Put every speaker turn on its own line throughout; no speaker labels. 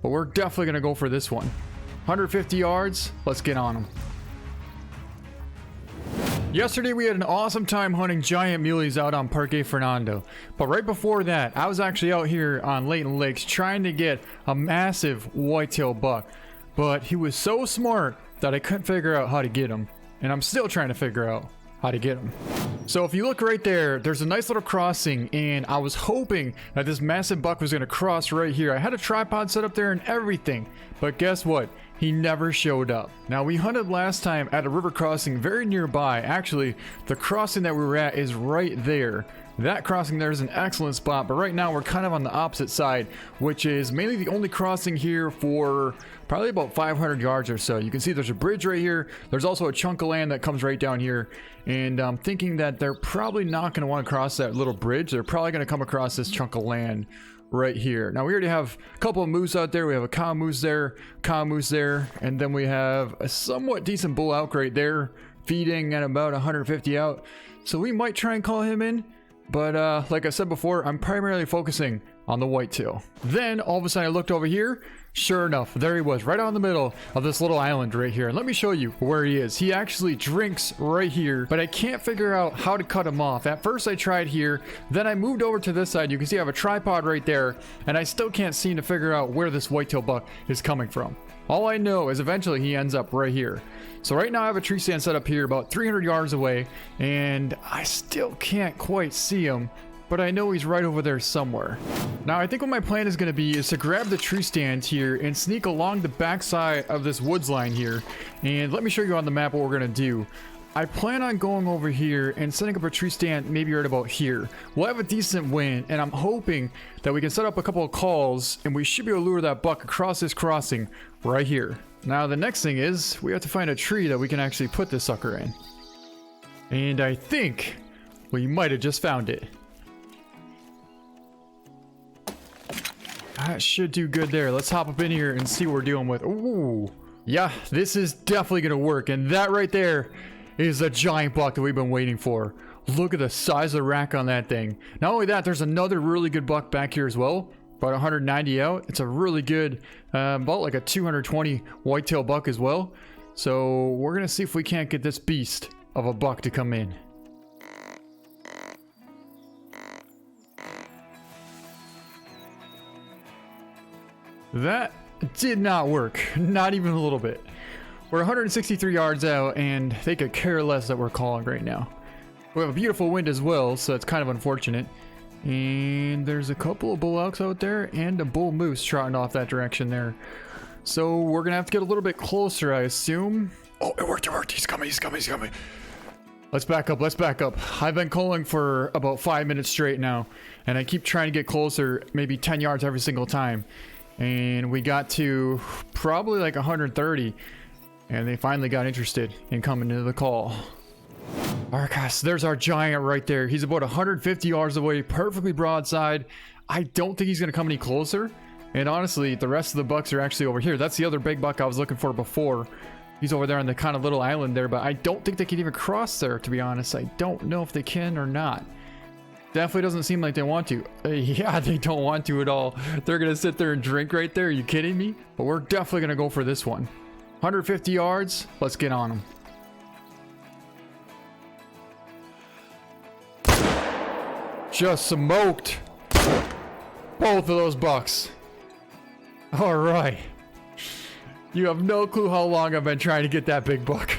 but we're definitely going to go for this one. 150 yards, let's get on them. Yesterday we had an awesome time hunting giant muleys out on Parque Fernando, but right before that I was actually out here on Layton Lakes trying to get a massive whitetail buck, but he was so smart that I couldn't figure out how to get him, and I'm still trying to figure out how to get him. So if you look right there, there's a nice little crossing, and I was hoping that this massive buck was going to cross right here. I had a tripod set up there and everything, but guess what? He never showed up. Now, we hunted last time at a river crossing very nearby. Actually, the crossing that we were at is right there. That crossing there is an excellent spot, but right now we're kind of on the opposite side, which is mainly the only crossing here for probably about 500 yards or so. You can see there's a bridge right here. There's also a chunk of land that comes right down here, and I'm thinking that they're probably not going to want to cross that little bridge. They're probably going to come across this chunk of land right here. Now, we already have a couple of moose out there. We have a cow moose there, and then we have a somewhat decent bull elk right there feeding at about 150 out. So we might try and call him in. But like I said before, I'm primarily focusing on the whitetail. Then all of a sudden I looked over here. Sure enough, there he was, right out in the middle of this little island right here. And let me show you where he is. He actually drinks right here, but I can't figure out how to cut him off. At first I tried here, then I moved over to this side. You can see I have a tripod right there, and I still can't seem to figure out where this whitetail buck is coming from. All I know is eventually he ends up right here. So right now I have a tree stand set up here about 300 yards away, and I still can't quite see him, but I know he's right over there somewhere. Now I think what my plan is going to be is to grab the tree stand here and sneak along the backside of this woods line here. And let me show you on the map what we're going to do. I plan on going over here and setting up a tree stand maybe right about here. We'll have a decent wind, and I'm hoping that we can set up a couple of calls and we should be able to lure that buck across this crossing right here. Now the next thing is we have to find a tree that we can actually put this sucker in. And I think we might have just found it. That should do good there. Let's hop up in here and see what we're dealing with. Ooh, yeah, this is definitely gonna work. And that right there is a giant buck that we've been waiting for. Look at the size of the rack on that thing. Not only that, there's another really good buck back here as well, about 190 out. It's a really good, about like a 220 whitetail buck as well. So we're gonna see if we can't get this beast of a buck to come in. That did not work, not even a little bit. We're 163 yards out, and they could care less that we're calling right now. We have a beautiful wind as well, so it's kind of unfortunate. And there's a couple of bull elks out there and a bull moose trotting off that direction there. So we're gonna have to get a little bit closer, I assume. Oh, it worked, it worked. He's coming, he's coming, he's coming. Let's back up, let's back up. I've been calling for about 5 minutes straight now, and I keep trying to get closer, maybe 10 yards every single time. And we got to probably like 130, and they finally got interested in coming into the call. Alright guys, there's our giant right there. He's about 150 yards away, perfectly broadside. I don't think he's going to come any closer. And honestly, the rest of the bucks are actually over here. That's the other big buck I was looking for before. He's over there on the kind of little island there, but I don't think they can even cross there, to be honest. I don't know if they can or not. Definitely doesn't seem like they want to. Yeah, they don't want to at all. They're going to sit there and drink right there. Are you kidding me? But we're definitely going to go for this one. 150 yards. Let's get on them. Just smoked both of those bucks. All right. You have no clue how long I've been trying to get that big buck.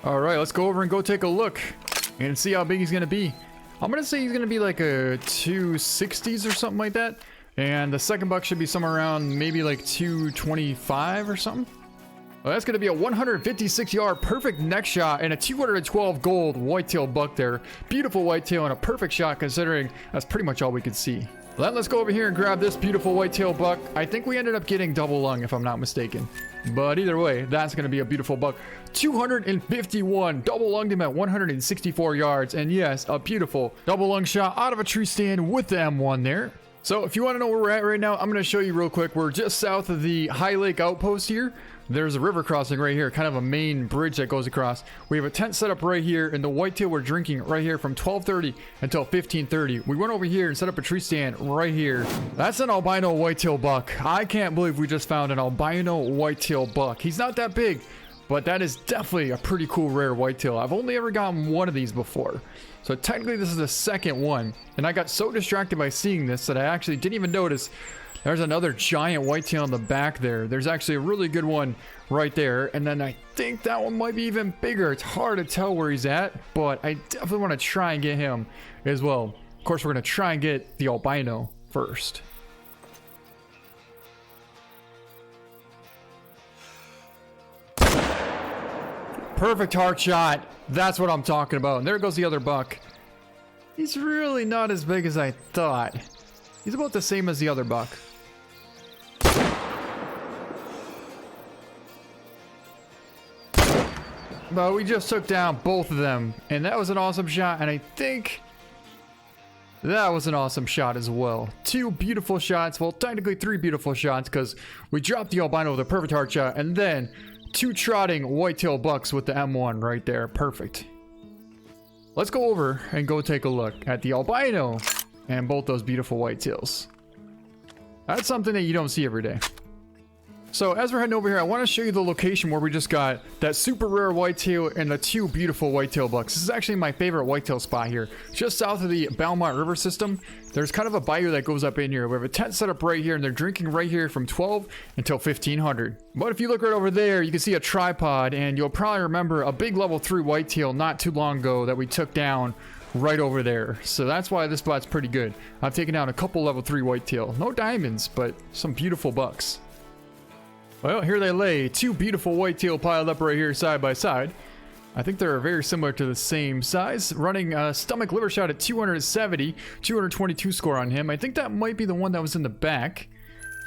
All right, let's go over and go take a look and see how big he's gonna be. I'm gonna say he's gonna be like a 260s or something like that, and the second buck should be somewhere around maybe like 225 or something. Well, that's gonna be a 156 yard perfect neck shot and a 212 gold whitetail buck there. Beautiful whitetail and a perfect shot considering that's pretty much all we could see. Then let's go over here and grab this beautiful whitetail buck. I think we ended up getting double lung if I'm not mistaken. But either way, that's going to be a beautiful buck. 251, double lunged him at 164 yards. And yes, a beautiful double lung shot out of a tree stand with the M1 there. So if you want to know where we're at right now, I'm going to show you real quick. We're just south of the High Lake outpost here. There's a river crossing right here, kind of a main bridge that goes across. We have a tent set up right here, and the whitetail we're drinking right here from 12:30 until 15:30. We went over here and set up a tree stand right here. That's an albino whitetail buck. I can't believe we just found an albino whitetail buck. He's not that big, but that is definitely a pretty cool rare whitetail. I've only ever gotten one of these before. So technically this is the second one, and I got so distracted by seeing this that I actually didn't even notice there's another giant whitetail in the back there. There's actually a really good one right there, and then I think that one might be even bigger. It's hard to tell where he's at, but I definitely want to try and get him as well. Of course, we're going to try and get the albino first. Perfect heart shot. That's what I'm talking about. And there goes the other buck. He's really not as big as I thought. He's about the same as the other buck. But we just took down both of them, and that was an awesome shot, and I think that was an awesome shot as well. Two beautiful shots, well, technically three beautiful shots, because we dropped the albino with a perfect heart shot, and then two trotting whitetail bucks with the M1 right there. Perfect. Let's go over and go take a look at the albino and both those beautiful whitetails. That's something that you don't see every day. So as we're heading over here, I want to show you the location where we just got that super rare whitetail and the two beautiful whitetail bucks. This is actually my favorite whitetail spot here. Just south of the Belmont River system, there's kind of a bayou that goes up in here. We have a tent set up right here, and they're drinking right here from 12 until 1500. But if you look right over there, you can see a tripod, and you'll probably remember a big level 3 whitetail not too long ago that we took down right over there. So that's why this spot's pretty good. I've taken down a couple level 3 whitetail. No diamonds, but some beautiful bucks. Well, here they lay. Two beautiful whitetail piled up right here side by side. I think they're very similar to the same size. Running a stomach liver shot at 270, 222 score on him. I think that might be the one that was in the back.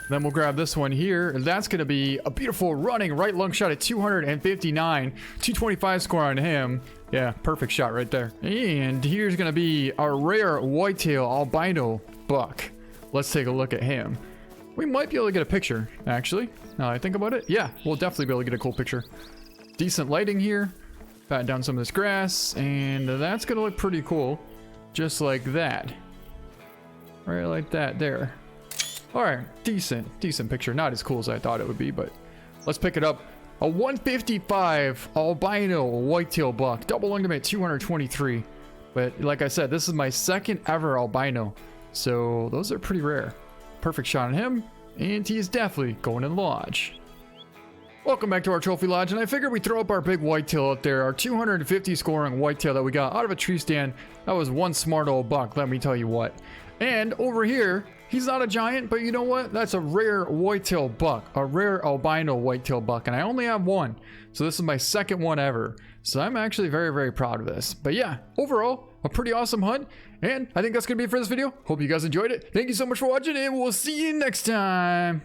Then we'll grab this one here. And that's going to be a beautiful running right lung shot at 259, 225 score on him. Yeah, perfect shot right there. And here's going to be our rare whitetail albino buck. Let's take a look at him. We might be able to get a picture, actually. Now that I think about it, yeah, we'll definitely be able to get a cool picture. Decent lighting here. Pat down some of this grass, and that's gonna look pretty cool. Just like that. Right like that there. Alright, decent picture. Not as cool as I thought it would be, but let's pick it up. A 155 albino whitetail buck. Double lunged him at 223. But like I said, this is my second ever albino. So those are pretty rare. Perfect shot on him, and he is definitely going in the lodge. Welcome back to our trophy lodge, and I figured we'd throw up our big whitetail up there, our 250 scoring whitetail that we got out of a tree stand. That was one smart old buck, let me tell you what. And over here, he's not a giant, but you know what? That's a rare whitetail buck, a rare albino whitetail buck, and I only have one. So this is my second one ever. So I'm actually very, very proud of this. But yeah, overall, a pretty awesome hunt. And I think that's going to be it for this video. Hope you guys enjoyed it. Thank you so much for watching, and we'll see you next time.